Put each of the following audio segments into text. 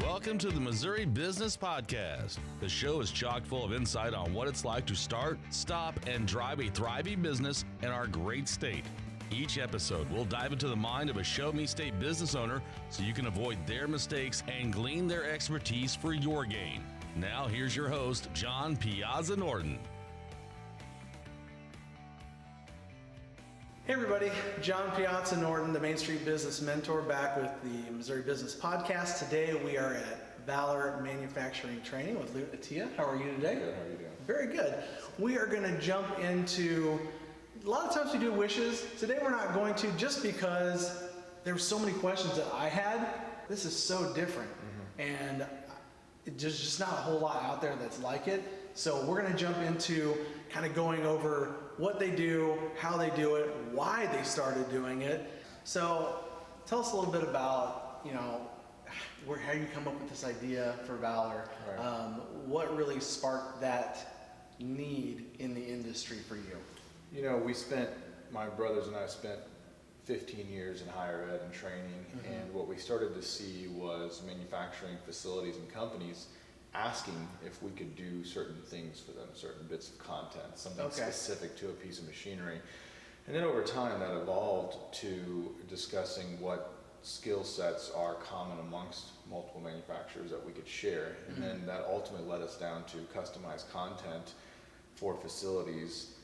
Welcome to the Missouri Business Podcast. The show is chock full of insight on what it's like to start, stop, and drive a thriving business in our great state. Each episode, we'll dive into the mind of a Show Me State business owner so you can avoid their mistakes and glean their expertise for your gain. Now, here's your host, John Piazza Norton. Hey everybody, John Piazza Norton, the Main Street Business Mentor, back with the Missouri Business Podcast. Today we are at Valor Manufacturing Training with Lute, Atieh. How are you today? Good, how are you doing? Very good. We are going to jump into, a lot of times we do wishes. Today we're not going to, just because there were so many questions that I had. This is so different, and there's just not a whole lot out there that's like it. So we're going to jump into kind of going over what they do, how they do it, why they started doing it. So tell us a little bit about, how you come up with this idea for Valor. Right. What really sparked that need in the industry for you? My brothers and I spent 15 years in higher ed and training, and what we started to see was manufacturing facilities and companies asking if we could do certain things for them, certain bits of content, something specific to a piece of machinery. And then over time that evolved to discussing what skill sets are common amongst multiple manufacturers that we could share. And then that ultimately led us down to customized content for facilities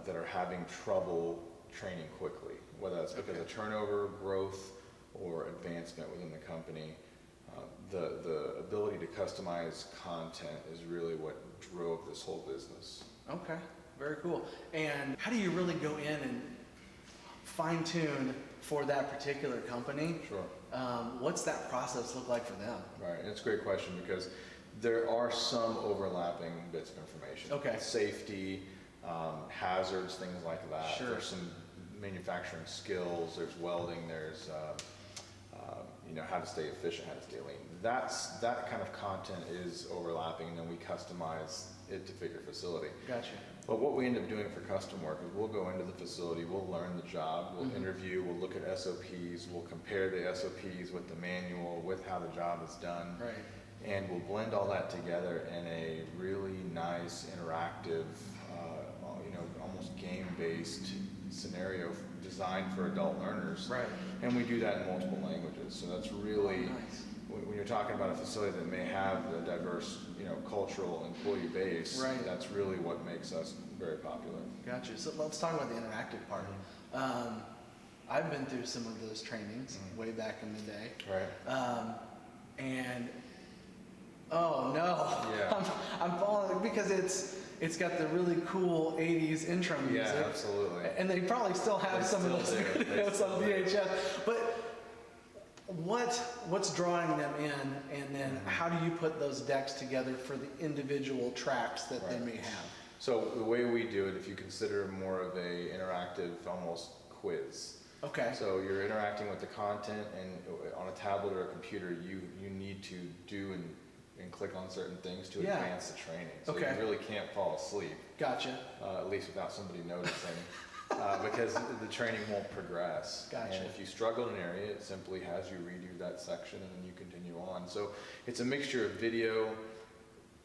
that are having trouble training quickly, whether that's because of turnover, growth, or advancement within the company. The ability to customize content is really what drove this whole business. Okay, very cool. And how do you really go in and fine tune for that particular company? Sure. What's that process look like for them? Right, and it's a great question because there are some overlapping bits of information. Okay. Safety, hazards, things like that. Sure. There's some manufacturing skills, there's welding, there's how to stay efficient, how to stay lean. That kind of content is overlapping, and then we customize it to fit your facility. Gotcha. But what we end up doing for custom work is we'll go into the facility, we'll learn the job, we'll interview, we'll look at SOPs, we'll compare the SOPs with the manual, with how the job is done. Right. And we'll blend all that together in a really nice, interactive, almost game-based scenario designed for adult learners. Right. And we do that in multiple languages. So that's really, nice. When you're talking about a facility that may have a diverse, cultural employee base, right. That's really what makes us very popular. Gotcha. So let's talk about the interactive part. I've been through some of those trainings way back in the day. Right. And oh no, Yeah. I'm falling because it's got the really cool 80s intro music. Yeah, absolutely. And they probably still have some of those videos on VHS. But what's drawing them in, and then how do you put those decks together for the individual tracks that they may have? So the way we do it, if you consider more of a interactive, almost quiz. Okay. So you're interacting with the content, and on a tablet or a computer, you need to do and click on certain things to advance the training. So you really can't fall asleep. Gotcha. At least without somebody noticing, because the training won't progress. Gotcha. And if you struggle in an area, it simply has you redo that section and then you continue on. So it's a mixture of video,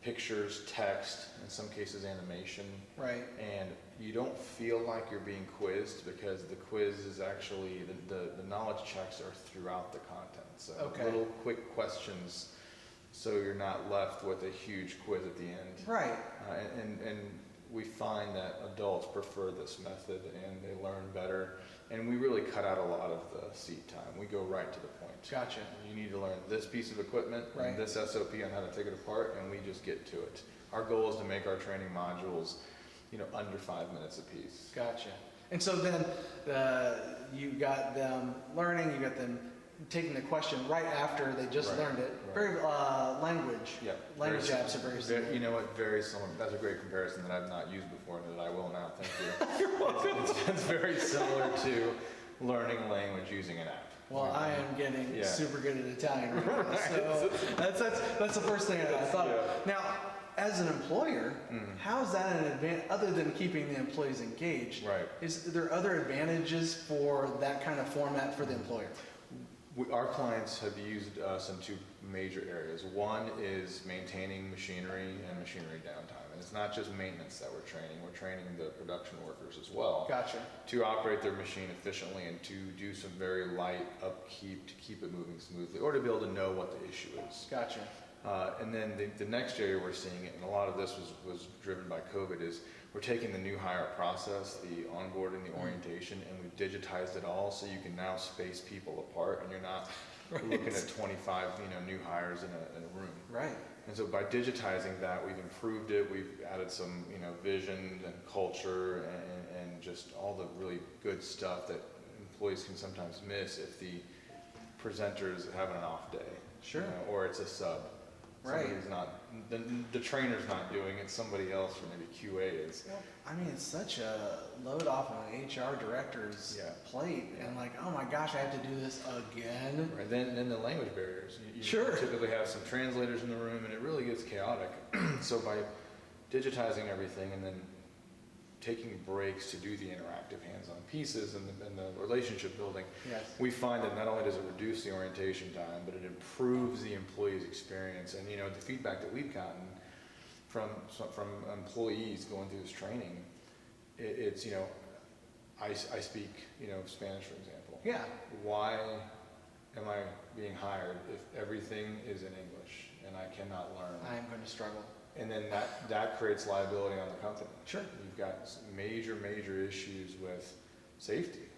pictures, text, in some cases animation. Right. And you don't feel like you're being quizzed because the quiz is actually, the knowledge checks are throughout the content. So little quick questions, so you're not left with a huge quiz at the end. Right. And we find that adults prefer this method and they learn better. And we really cut out a lot of the seat time. We go right to the point. Gotcha. You need to learn this piece of equipment and this SOP on how to take it apart, and we just get to it. Our goal is to make our training modules, under 5 minutes a piece. Gotcha. And so then you got them learning, you got them taking the question right after they just learned it. Right. Very language. Yeah. Language apps are very similar. You know what? Very similar. That's a great comparison that I've not used before and that I will now. Thank you. You're welcome. It's very similar to learning a language using an app. Well, I am getting super good at Italian right now, so that's the first thing I thought of. Now, as an employer, how is that an advantage, other than keeping the employees engaged? Right. Is there other advantages for that kind of format for the employer? Our clients have used us in two major areas. One is maintaining machinery and machinery downtime. And it's not just maintenance that we're training the production workers as well. Gotcha. To operate their machine efficiently and to do some very light upkeep to keep it moving smoothly, or to be able to know what the issue is. Gotcha. And then the next area we're seeing it, and a lot of this was driven by COVID, is we're taking the new hire process, the onboarding, the orientation, and we've digitized it all so you can now space people apart, and you're not looking at 25 new hires in a room. Right. And so by digitizing that, we've improved it. We've added some vision and culture and just all the really good stuff that employees can sometimes miss if the presenter is having an off day. Sure. Or it's a sub. Right. Somebody's not, the trainer's not doing it, somebody else, or maybe QA is. Well, I mean, it's such a load off of an HR director's plate, and like, oh my gosh, I have to do this again. Right. Then the language barriers. You Sure. typically have some translators in the room, and it really gets chaotic. So by digitizing everything and then taking breaks to do the interactive hands-on pieces and the relationship building, yes, we find that not only does it reduce the orientation time, but it improves the employee's experience. And the feedback that we've gotten from employees going through this training, it's I speak Spanish, for example. Yeah. Why am I being hired if everything is in English and I cannot learn? I am going to struggle. And then that creates liability on the company. Sure. You've got major issues with safety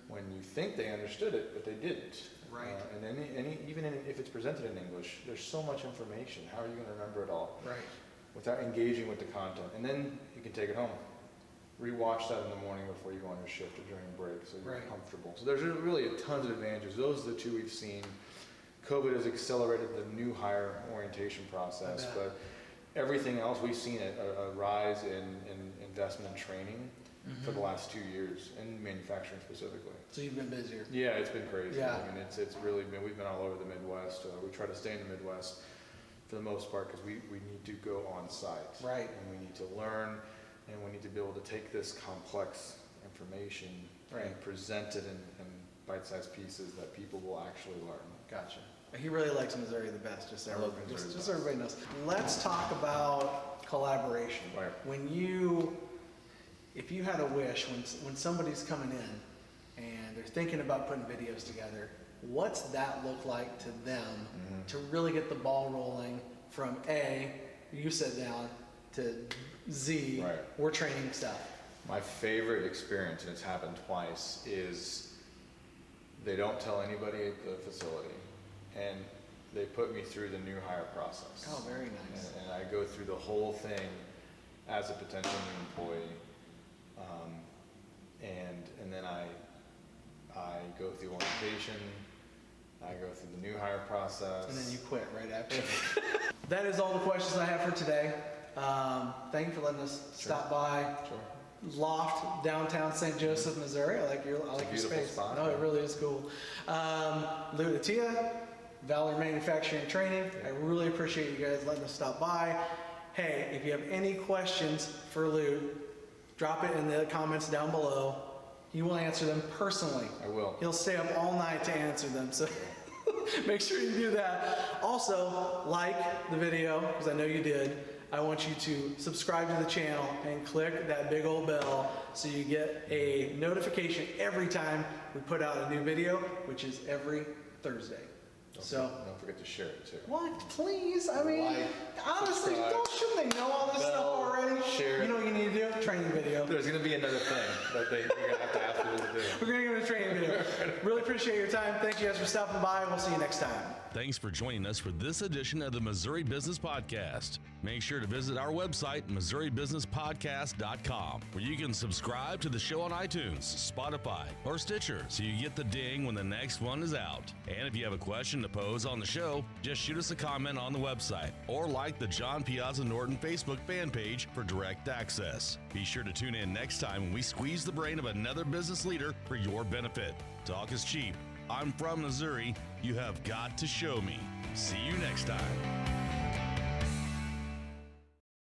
when you think they understood it, but they didn't. Right. And even if it's presented in English, there's so much information. How are you going to remember it all? Right. Without engaging with the content. And then you can take it home. Rewatch that in the morning before you go on your shift or during break so you're comfortable. So there's really tons of advantages. Those are the two we've seen. COVID has accelerated the new hire orientation process, but everything else, we've seen a rise in investment and training for the last 2 years, in manufacturing specifically. So you've been busier. Yeah, it's been crazy. Yeah. I mean, it's really been, we've been all over the Midwest. We try to stay in the Midwest for the most part because we need to go on site. Right. And we need to learn, and we need to be able to take this complex information and present it in bite-sized pieces that people will actually learn. Gotcha. He really likes Missouri the best, just so I love Missouri just so everybody knows. Let's talk about collaboration. Right. If you had a wish, when somebody's coming in and they're thinking about putting videos together, what's that look like to them to really get the ball rolling from A, you sit down, to Z, we're training stuff? My favorite experience, and it's happened twice, is they don't tell anybody at the facility, and they put me through the new hire process. Oh, very nice. And I go through the whole thing as a potential new employee, and then I go through orientation, I go through the new hire process. And then you quit right after. That is all the questions I have for today. Thank you for letting us stop by. Sure. Loft, downtown St. Joseph, Missouri. I like your space. Spot. No, it really is cool. Lute, Atieh, Valor Manufacturing Training. I really appreciate you guys letting us stop by. Hey, if you have any questions for Lute, drop it in the comments down below. He will answer them personally. I will. He'll stay up all night to answer them. So make sure you do that. Also, like the video, because I know you did. I want you to subscribe to the channel and click that big old bell so you get a notification every time we put out a new video, which is every Thursday. Don't forget to share it too. What? Please? I mean, honestly, shouldn't they know all this stuff already? Share. You know what you need to do? Training video. There's going to be another thing that you're going to have to ask people to do. We're going to give it a training video. Really appreciate your time. Thank you guys for stopping by. We'll see you next time. Thanks for joining us for this edition of the Missouri Business Podcast. Make sure to visit our website, MissouriBusinessPodcast.com, where you can subscribe to the show on iTunes, Spotify, or Stitcher so you get the ding when the next one is out. And if you have a question to pose on the show, just shoot us a comment on the website or like the John Piazza Norton Facebook fan page for direct access. Be sure to tune in next time when we squeeze the brain of another business leader for your benefit. Talk is cheap. I'm from Missouri. You have got to show me. See you next time.